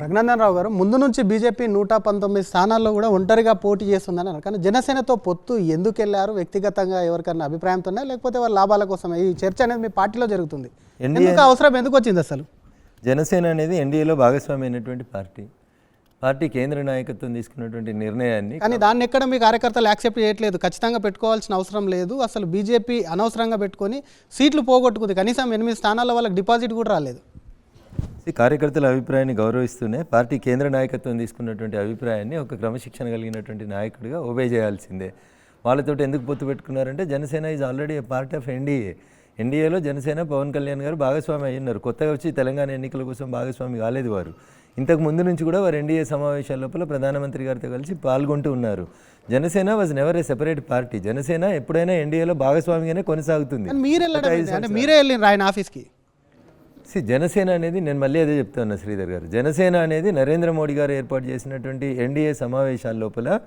రఘునందన్ రావు గారు, ముందు నుంచి బీజేపీ 119 స్థానాల్లో కూడా ఒంటరిగా పోటీ చేస్తుందని అన్నారు. కానీ జనసేనతో పొత్తు ఎందుకు వెళ్ళారు? వ్యక్తిగతంగా ఎవరికన్నా అభిప్రాయంతో లేకపోతే వాళ్ళ లాభాల కోసమే ఈ చర్చ అనేది మీ పార్టీలో జరుగుతుంది? ఎందుకు అవసరం ఎందుకు వచ్చింది అసలు? జనసేన అనేది ఎన్డీఏలో భాగస్వామి అయినటువంటి పార్టీ కేంద్ర నాయకత్వం తీసుకున్నటువంటి నిర్ణయాన్ని, కానీ దాన్ని ఎక్కడ మీ కార్యకర్తలు యాక్సెప్ట్ చేయట్లేదు. ఖచ్చితంగా పెట్టుకోవాల్సిన అవసరం లేదు, అసలు బీజేపీ అనవసరంగా పెట్టుకొని సీట్లు పోగొట్టుకుంది. కనీసం 8 స్థానాల్లో వాళ్ళకి డిపాజిట్ కూడా రాలేదు. కార్యకర్తల అభిప్రాయాన్ని గౌరవిస్తూనే పార్టీ కేంద్ర నాయకత్వం తీసుకున్నటువంటి అభిప్రాయాన్ని ఒక క్రమశిక్షణ కలిగినటువంటి నాయకుడిగా ఒబే చేయాల్సిందే. వాళ్ళతో ఎందుకు పొత్తు పెట్టుకున్నారంటే Janasena is already a part of ఎన్డీఏలో జనసేన పవన్ కళ్యాణ్ గారు భాగస్వామి అయ్యున్నారు. కొత్తగా వచ్చి తెలంగాణ ఎన్నికల కోసం భాగస్వామి కాలేదు వారు. ఇంతకు ముందు నుంచి కూడా వారు ఎన్డీఏ సమావేశాల లోపల ప్రధానమంత్రి గారితో కలిసి పాల్గొంటూ ఉన్నారు. Janasena was never a separate party. Janasena ఎప్పుడైనా ఎన్డీఏలో భాగస్వామిగానే కొనసాగుతుంది. మీరే వెళ్ళిన ఆయన ఆఫీస్కి. జనసేన అనేది, నేను మళ్ళీ అదే చెప్తున్నా శ్రీధర్ గారు, జనసేన అనేది నరేంద్ర మోడీ గారు ఏర్పాటు చేసినటువంటి ఎన్డీఏ సమావేశాల లోపల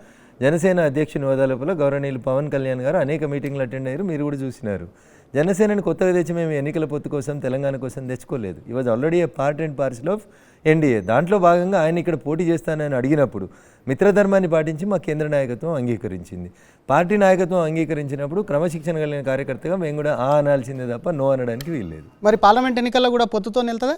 జనసేన అధ్యక్షుని హోదా లోపల గౌరవనీయులు పవన్ కళ్యాణ్ గారు అనేక మీటింగ్లు అటెండ్ అయ్యారు. మీరు కూడా చూసినారు. జనసేనని కొత్తగా తెచ్చి మేము ఎన్నికల పొత్తు కోసం తెలంగాణ కోసం తెచ్చుకోలేదు. ఈ was already a part and parcel of NDA. దాంట్లో భాగంగా ఆయన ఇక్కడ పోటీ చేస్తానని అడిగినప్పుడు మిత్రధర్మాన్ని పాటించి మా కేంద్ర నాయకత్వం అంగీకరించింది. పార్టీ నాయకత్వం అంగీకరించినప్పుడు క్రమశిక్షణ కలిగిన కార్యకర్తగా మేము కూడా అనాల్సిందే తప్ప నో అనడానికి వీల్లేదు. మరి పార్లమెంట్ ఎన్నికల్లో కూడా పొత్తుతో వెళ్తుందా?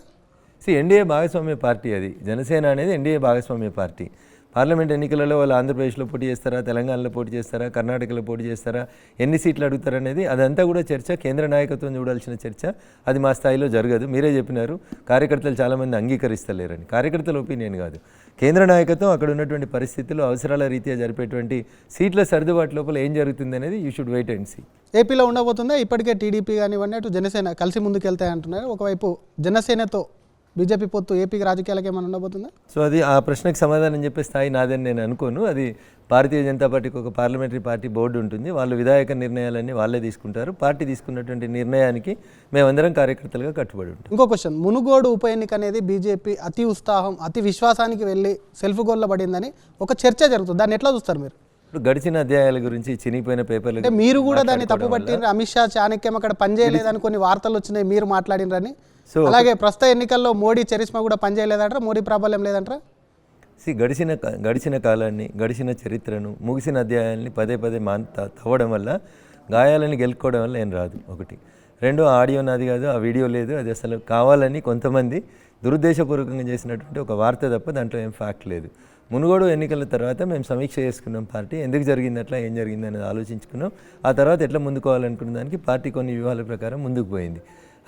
ఎన్డీఏ భాగస్వామ్య పార్టీ అది. జనసేన అనేది ఎన్డీఏ భాగస్వామ్య పార్టీ. పార్లమెంట్ ఎన్నికలలో వాళ్ళు ఆంధ్రప్రదేశ్లో పోటీ చేస్తారా, తెలంగాణలో పోటీ చేస్తారా, కర్ణాటకలో పోటీ చేస్తారా, ఎన్ని సీట్లు అడుగుతారనేది అదంతా కూడా చర్చ, కేంద్ర నాయకత్వం చూడాల్సిన చర్చ. అది మా స్థాయిలో జరగదు. మీరే చెప్పినారు కార్యకర్తలు చాలామంది అంగీకరిస్తలేరని. కార్యకర్తల ఒపీనియన్ కాదు, కేంద్ర నాయకత్వం అక్కడ ఉన్నటువంటి పరిస్థితుల్లో అవసరాల రీత్యా జరిపేటువంటి సీట్ల సర్దుబాటు లోపల ఏం జరుగుతుంది అనేది you should wait and see. ఏపీలో ఉండబోతుందా? ఇప్పటికే టీడీపీ కానివ్వండి, అటు జనసేన కలిసి ముందుకు వెళ్తాయి అంటున్నారు. ఒకవైపు జనసేనతో బీజేపీ పొత్తు ఏపీకి రాజకీయాలకు ఏమైనా ఉండబోతుందా? అది ఆ ప్రశ్నకు సమాధానం చెప్పే స్థాయి నాదని నేను అనుకోను. అది భారతీయ జనతా పార్టీకి ఒక పార్లమెంటరీ పార్టీ బోర్డు ఉంటుంది. వాళ్ళు విధాయక నిర్ణయాలన్నీ వాళ్ళే తీసుకుంటారు. పార్టీ తీసుకున్నటువంటి నిర్ణయానికి మేమందరం కార్యకర్తలుగా కట్టుబడి ఉంటాం. ఇంకో క్వశ్చన్, మునుగోడు ఉప ఎన్నిక అనేది బీజేపీ అతి ఉత్సాహం, అతి విశ్వాసానికి వెళ్ళి సెల్ఫ్ గోల్లో పడిందని ఒక చర్చ జరుగుతుంది. దాన్ని ఎట్లా చూస్తారు మీరు? ఇప్పుడు గడిచిన అధ్యాయాల గురించి చినిగిపోయిన పేపర్లు అంటే మీరు కూడా దాన్ని తప్పుపట్టిన, అమిత్ షా చాణక్యం అక్కడ పనిచేయలేదని కొన్ని వార్తలు వచ్చినాయి, మీరు మాట్లాడినరని. అలాగే ప్రస్తుత ఎన్నికల్లో మోడీ చరిస్మా కూడా పనిచేయలేదంటారా? మోడీ ప్రాబల్యం లేదంటారా? గడిచిన కాలాన్ని, గడిచిన చరిత్రను, ముగిసిన అధ్యాయాల్ని పదే తవ్వడం వల్ల, గాయాలని గెలుచుకోవడం వల్ల ఏం రాదు. ఒకటి. రెండు, ఆడియో నాది కాదు, ఆ వీడియో లేదు. అది అసలు కావాలని కొంతమంది దురుద్దేశపూర్వకంగా చేసినటువంటి ఒక వార్త తప్ప దాంట్లో ఏం ఫ్యాక్ట్ లేదు. మునుగోడు ఎన్నికల తర్వాత మేము సమీక్ష చేసుకున్నాం. పార్టీ ఎందుకు జరిగింది, అట్లా ఏం జరిగింది అనేది ఆలోచించుకున్నాం. ఆ తర్వాత ఎట్లా ముందుకోవాలనుకున్న దానికి పార్టీ కొన్ని వ్యూహాల ప్రకారం ముందుకు పోయింది.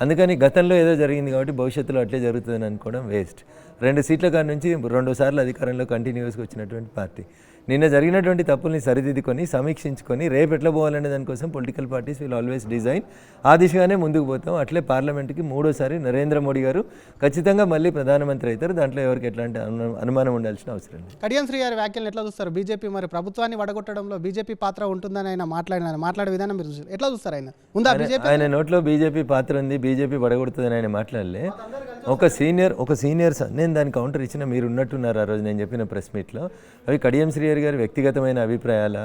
అందుకని గతంలో ఏదో జరిగింది కాబట్టి భవిష్యత్తులో అట్లే జరుగుతుందని అనుకోవడం వేస్ట్. 2 సీట్ల కాడ నుంచి 2 సార్లు అధికారంలో కంటిన్యూస్గా వచ్చినటువంటి పార్టీ నిన్న జరిగినటువంటి తప్పుల్ని సరిదిద్దుకొని సమీక్షించుకొని రేపు ఎట్లా పోవాలనే దానికోసం political parties will always design. ఆ దిశగానే ముందుకు పోతాం. అట్లే పార్లమెంట్కి 3వ నరేంద్ర మోడీ గారు ఖచ్చితంగా మళ్ళీ ప్రధానమంత్రి అవుతారు. దాంట్లో ఎవరికి ఎట్లాంటి అనుమానం ఉండాల్సిన అవసరం లేదు. కడియం శ్రీ గారి వ్యాఖ్యలు ఎట్లా చూస్తారు? బీజేపీ మరి ప్రభుత్వాన్ని వడగొట్టడంలో బీజేపీ పాత్ర ఉంటుందని ఆయన మాట్లాడే విధానం మీరు చూస్తారు, ఎట్లా చూస్తారు? ఆయన నోట్లో బీజేపీ పాత్ర ఉంది, బీజేపీ వడగొడుతుందని ఆయన మాట్లాడలే. ఒక సీనియర్ నేను దాని కౌంటర్ ఇచ్చిన, మీరు ఉన్నట్టున్నారు ఆ రోజు నేను చెప్పిన ప్రెస్ మీట్లో. అవి కడియం శ్రీహరి గారి వ్యక్తిగతమైన అభిప్రాయాల,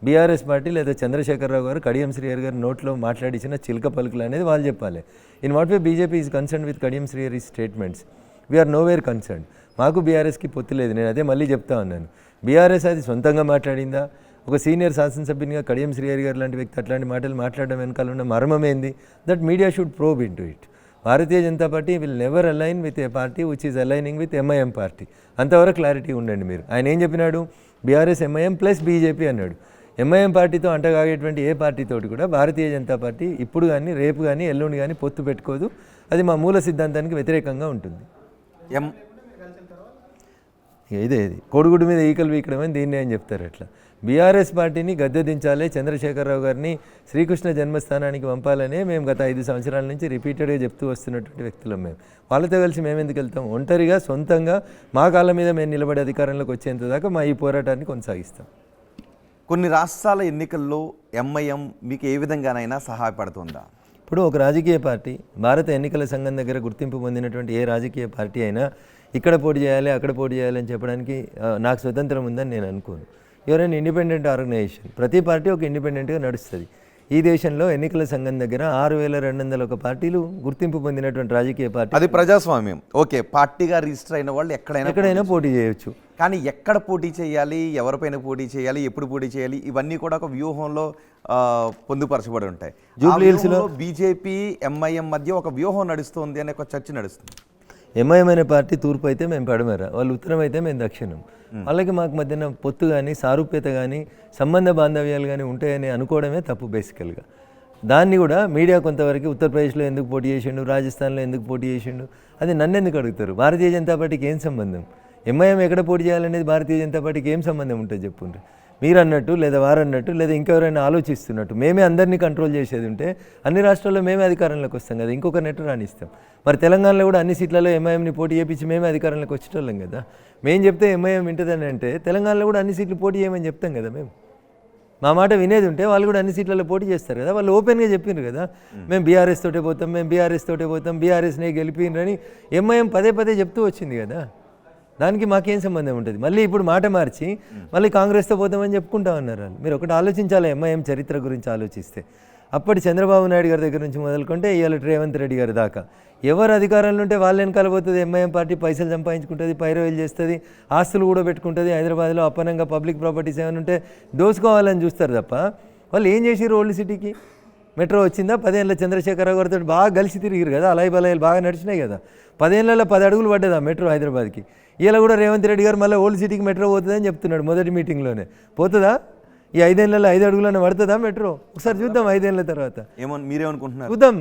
బీఆర్ఎస్ పార్టీ లేదా చంద్రశేఖరరావు గారు కడియం శ్రీహరి గారి నోట్లో మాట్లాడించిన చిలక పలుకులు అనేది వాళ్ళు చెప్పాలి. In what way BJP is concern with Kadiyam Srihari statements? We are nowhere concern. మాకు బీఆర్ఎస్కి పొత్తు లేదు. నేను అదే మళ్ళీ చెప్తా ఉన్నాను. బీఆర్ఎస్ అది సొంతంగా మాట్లాడిందా? ఒక సీనియర్ శాసనసభ్యునిగా కడియం శ్రీహరి గారు లాంటి వ్యక్తి అట్లాంటి మాటలు మాట్లాడడం వెనకాల ఉన్న మర్మం ఏంది? That media should probe in to it. Bharatiya Janata party will never align with a party which is aligning with MIM party. అంతవరకు క్లారిటీ ఉండండి మీరు. ఆయన ఏం చెప్పినాడు? బీఆర్ఎస్ ఎంఐఎం ప్లస్ బీజేపీ అన్నాడు. ఎంఐఎం పార్టీతో అంటగాగేటువంటి ఏ పార్టీతోటి కూడా భారతీయ జనతా పార్టీ ఇప్పుడు కానీ, రేపు కానీ, ఎల్లుండి కానీ పొత్తు పెట్టుకోదు. అది మా మూల సిద్ధాంతానికి వ్యతిరేకంగా ఉంటుంది. ఇదే కోడిగుడ్డు మీద ఈకలు వీకడమని దీన్ని అని చెప్తారు. అట్లా బీఆర్ఎస్ పార్టీని గద్దె దించాలి, చంద్రశేఖరరావు గారిని శ్రీకృష్ణ జన్మస్థానానికి పంపాలనే మేము గత 5 సంవత్సరాల నుంచి రిపీటెడ్గా చెప్తూ వస్తున్నటువంటి వ్యక్తులం. మేము వాళ్ళతో కలిసి మేము ఎందుకు వెళ్తాం? ఒంటరిగా సొంతంగా మా కాళ్ళ మీద మేము నిలబడి అధికారంలోకి వచ్చేంత దాకా మా ఈ పోరాటాన్ని కొనసాగిస్తాం. కొన్ని రాష్ట్రాల ఎన్నికల్లో ఎంఐఎం మీకు ఏ విధంగానైనా సహాయపడుతుందా? ఇప్పుడు ఒక రాజకీయ పార్టీ భారత ఎన్నికల సంఘం దగ్గర గుర్తింపు పొందినటువంటి ఏ రాజకీయ పార్టీ అయినా ఇక్కడ పోటీ చేయాలి, అక్కడ పోటీ చేయాలని చెప్పడానికి నాకు స్వతంత్రం ఉందని నేను అనుకోను. You're an independent organization. ప్రతి పార్టీ ఒక ఇండిపెండెంట్గా నడుస్తుంది. ఈ దేశంలో ఎన్నికల సంఘం దగ్గర 6,201 పార్టీలు గుర్తింపు పొందినటువంటి రాజకీయ పార్టీ. అది ప్రజాస్వామ్యం. ఓకే, పార్టీగా రిజిస్టర్ అయిన వాళ్ళు ఎక్కడైనా పోటీ చేయొచ్చు. కానీ ఎక్కడ పోటీ చేయాలి, ఎవరిపైన పోటీ చేయాలి, ఎప్పుడు పోటీ చేయాలి, ఇవన్నీ కూడా ఒక వ్యూహంలో పొందుపరచబడి ఉంటాయి. జూబ్లీహిల్స్లో బీజేపీ ఎంఐఎం మధ్య ఒక వ్యూహం నడుస్తుంది అనే ఒక చర్చ నడుస్తుంది. ఎంఐఎం అనే పార్టీ తూర్పు అయితే మేము పడమర, వాళ్ళు ఉత్తరం అయితే మేము దక్షిణం. వాళ్ళకి మాకు మధ్యన పొత్తు కానీ సారూప్యత కానీ సంబంధ బాంధవ్యాలు కానీ ఉంటాయని అనుకోవడమే తప్పు బేసికల్గా. దాన్ని కూడా మీడియా కొంతవరకు ఉత్తరప్రదేశ్లో ఎందుకు పోటీ చేసిండు, రాజస్థాన్లో ఎందుకు పోటీ చేసిండు, అది నన్ను ఎందుకు అడుగుతారు? భారతీయ జనతా పార్టీకి ఏం సంబంధం? ఎంఐఎం ఎక్కడ పోటీ చేయాలనేది భారతీయ జనతా పార్టీకి ఏం సంబంధం ఉంటుంది చెప్పుండ్రి. మీరు అన్నట్టు లేదా వారన్నట్టు లేదా ఇంకెవరైనా ఆలోచిస్తున్నట్టు మేమే అందరినీ కంట్రోల్ చేసేది ఉంటే అన్ని రాష్ట్రాల్లో మేమే అధికారంలోకి వస్తాం కదా, ఇంకొక నెట్ రానిస్తాం. మరి తెలంగాణలో కూడా అన్ని సీట్లలో ఎంఐఎంని పోటీ చేయించి మేమే అధికారంలోకి వచ్చేటోళ్ళం కదా. మేము చెప్తే ఎంఐఎం వింటుందని అంటే తెలంగాణలో కూడా అన్ని సీట్లు పోటీ చేయమని చెప్తాం కదా. మేము మా మాట వినేది ఉంటే వాళ్ళు కూడా అన్ని సీట్లలో పోటీ చేస్తారు కదా. వాళ్ళు ఓపెన్గా చెప్పిండ్రు కదా, మేము బీఆర్ఎస్ తోటే పోతాం, మేము బీఆర్ఎస్ తోటే పోతాం, బీఆర్ఎస్నే గెలిపిండ్రని ఎంఐఎం పదే పదే చెప్తూ వచ్చింది కదా. దానికి మాకేం సంబంధం ఉంటుంది? మళ్ళీ ఇప్పుడు మాట మార్చి మళ్ళీ కాంగ్రెస్తో పోతామని చెప్పుకుంటా ఉన్నారు వాళ్ళు. మీరు ఒకటి ఆలోచించాలి, ఎంఐఎం చరిత్ర గురించి ఆలోచిస్తే అప్పటి చంద్రబాబు నాయుడు గారి దగ్గర నుంచి మొదలుకుంటే ఇవాళ రేవంత్ రెడ్డి గారి దాకా ఎవరు అధికారంలో ఉంటే వాళ్ళు వెనకాల పోతుంది. ఎంఐఎం పార్టీ పైసలు సంపాదించుకుంటుంది, పైరవీలు చేస్తుంది, ఆస్తులు కూడా పెట్టుకుంటుంది. హైదరాబాద్లో అప్పనంగా పబ్లిక్ ప్రాపర్టీస్ ఏమైనా ఉంటే దోసుకోవాలని చూస్తారు తప్ప వాళ్ళు ఏం చేసిర్రు? ఓల్డ్ సిటీకి మెట్రో వచ్చిందా? 10 ఏళ్ళ చంద్రశేఖరరావు గారితో బాగా కలిసి తిరిగిరు కదా, అలాయి బలాయిలు బాగా నడిచినాయి కదా. 10 ఏళ్ళలో 10 అడుగులు పడ్డదా మెట్రో హైదరాబాద్కి. ఇలా కూడా రేవంత్ రెడ్డి గారు మళ్ళీ ఓల్డ్ సిటీకి మెట్రో పోతుందని చెప్తున్నాడు మొదటి మీటింగ్లోనే. పోతుందా? ఈ 5 ఏళ్ళలో 5 అడుగులను పడుతుందా మెట్రో? ఒకసారి చూద్దాం 5 ఏళ్ళ తర్వాత. మీరేమనుకుంటున్నారు? చూద్దాం.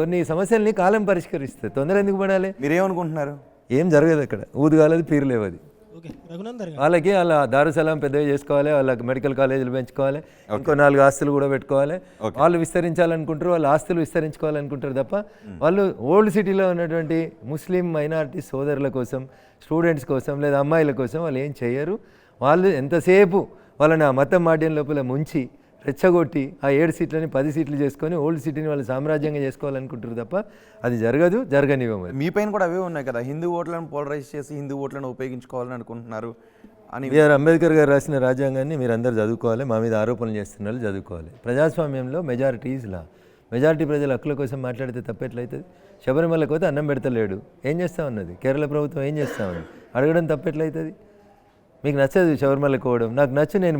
కొన్ని సమస్యల్ని కాలం పరిష్కరిస్తుంది, తొందర ఎందుకు పడాలి? మీరేమనుకుంటున్నారు? ఏం జరగదు అక్కడ, ఊదుగాలది పీరులేవది. వాళ్ళకి వాళ్ళ దారుసలాం పెద్దగా చేసుకోవాలి, వాళ్ళకి మెడికల్ కాలేజీలు పెంచుకోవాలి, ఇంకో 4 ఆస్తులు కూడా పెట్టుకోవాలి. వాళ్ళు విస్తరించాలనుకుంటారు, వాళ్ళు ఆస్తులు విస్తరించుకోవాలనుకుంటారు తప్ప వాళ్ళు ఓల్డ్ సిటీలో ఉన్నటువంటి ముస్లిం మైనారిటీ సోదరుల కోసం, స్టూడెంట్స్ కోసం లేదా అమ్మాయిల కోసం వాళ్ళు ఏం చేయరు. వాళ్ళు ఎంతసేపు వాళ్ళని ఆ మతం మాడ్యం లోపల ముంచి రెచ్చగొట్టి ఆ 7 సీట్లని 10 సీట్లు చేసుకొని ఓల్డ్ సిటీని వాళ్ళు సామ్రాజ్యంగా చేసుకోవాలనుకుంటారు తప్ప అది జరగదు, జరగనివ్వము. మీ పైన కూడా అవే ఉన్నాయి కదా, హిందూ ఓట్లను పోలరైజ్ చేసి హిందూ ఓట్లను ఉపయోగించుకోవాలని అనుకుంటున్నారు అని. బిఆర్ అంబేద్కర్ గారు రాసిన రాజ్యాంగాన్ని మీరు అందరూ చదువుకోవాలి, మా మీద ఆరోపణలు చేస్తున్నారు చదువుకోవాలి. ప్రజాస్వామ్యంలో మెజారిటీస్లా మెజారిటీ ప్రజల హక్కుల కోసం మాట్లాడితే తప్పెట్లయితుంది? శబరిమలకు పోతే అన్నం పెడతలేడు, ఏం చేస్తా ఉన్నది? కేరళ ప్రభుత్వం ఏం చేస్తా ఉన్నది? అడగడం తప్పెట్లయితుంది? మీకు నచ్చదు శబరిమలకు పోవడం, నాకు నచ్చు, నేను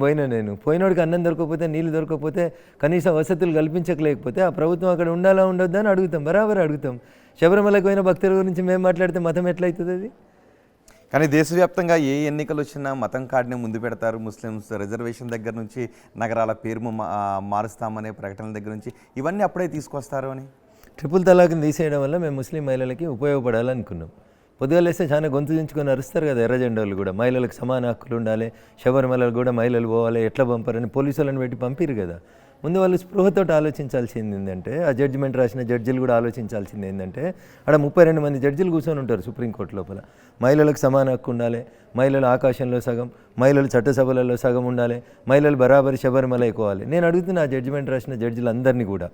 పోయినోడికి అన్నం దొరకకపోతే, నీళ్ళు దొరకకపోతే, కనీసం వసతులు కల్పించకలేకపోతే ఆ ప్రభుత్వం అక్కడ ఉండాలా ఉండొద్దా అని అడుగుతాం, బరాబర్ అడుగుతాం. శబరిమలకు పోయిన భక్తుల గురించి మేము మాట్లాడితే మతం ఎట్లయితుంది అది? కానీ దేశవ్యాప్తంగా ఏ ఎన్నికలు వచ్చినా మతం కార్డుని ముందు పెడతారు. ముస్లిమ్స్ రిజర్వేషన్ దగ్గర నుంచి నగరాల పేరు మారుస్తామనే ప్రకటనల దగ్గర నుంచి ఇవన్నీ అప్పుడే తీసుకొస్తారు అని. ట్రిపుల్ తలాక్ని తీసేయడం వల్ల మేము ముస్లిం మహిళలకి ఉపయోగపడాలనుకున్నాం. పొద్దుగాలేస్తే చాలా గొంతు దించుకొని అరుస్తారు కదా ఎర్ర జెండాలు కూడా, మహిళలకు సమాన హక్కులు ఉండాలి, శబరిమలకు కూడా మహిళలు పోవాలి, ఎట్లా పంపారని పోలీసులను పెట్టి పంపిరు కదా. ముందు వాళ్ళు స్పృహతో ఆలోచించాల్సింది ఏంటంటే, ఆ జడ్జిమెంట్ రాసిన జడ్జిలు కూడా ఆలోచించాల్సింది ఏంటంటే, అక్కడ 32 మంది జడ్జిలు కూర్చొని ఉంటారు సుప్రీంకోర్టు లోపల. మహిళలకు సమాన హక్కు ఉండాలి, మహిళలు ఆకాశంలో సగం, మహిళలు చట్టసభలలో సగం ఉండాలి, మహిళలు బరాబరి శబరిమల ఎక్కువాలి. నేను అడుగుతున్న ఆ జడ్జిమెంట్ రాసిన జడ్జిలందరినీ కూడా,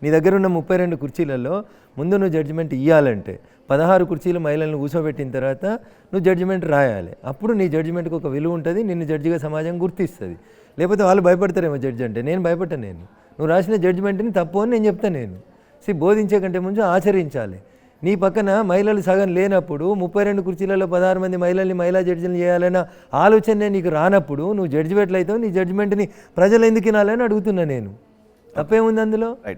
నీ దగ్గర ఉన్న 32 కుర్చీలలో ముందు నువ్వు జడ్జిమెంట్ ఇవ్వాలంటే 16 కుర్చీలు మహిళలను కూర్చోబెట్టిన తర్వాత నువ్వు జడ్జిమెంట్ రాయాలి. అప్పుడు నీ జడ్జిమెంట్కి ఒక విలువ ఉంటుంది, నిన్ను జడ్జిగా సమాజం గుర్తిస్తుంది. లేకపోతే వాళ్ళు భయపడతారేమో జడ్జి అంటే. నేను భయపడ్డాను. నువ్వు రాసిన జడ్జిమెంట్ని తప్పు అని నేను చెప్తాను. బోధించే కంటే ముందు ఆచరించాలి. నీ పక్కన మహిళలు సగం లేనప్పుడు 32 కుర్చీలలో 16 మంది మహిళల్ని మహిళా జడ్జిలు చేయాలన్న ఆలోచనే నీకు రానప్పుడు నువ్వు జడ్జిమెంట్లు అయితే నీ జడ్జిమెంట్ని ప్రజలు ఎందుకు వినాలని అడుగుతున్నా నేను. తప్పేముంది అందులో? రైట్.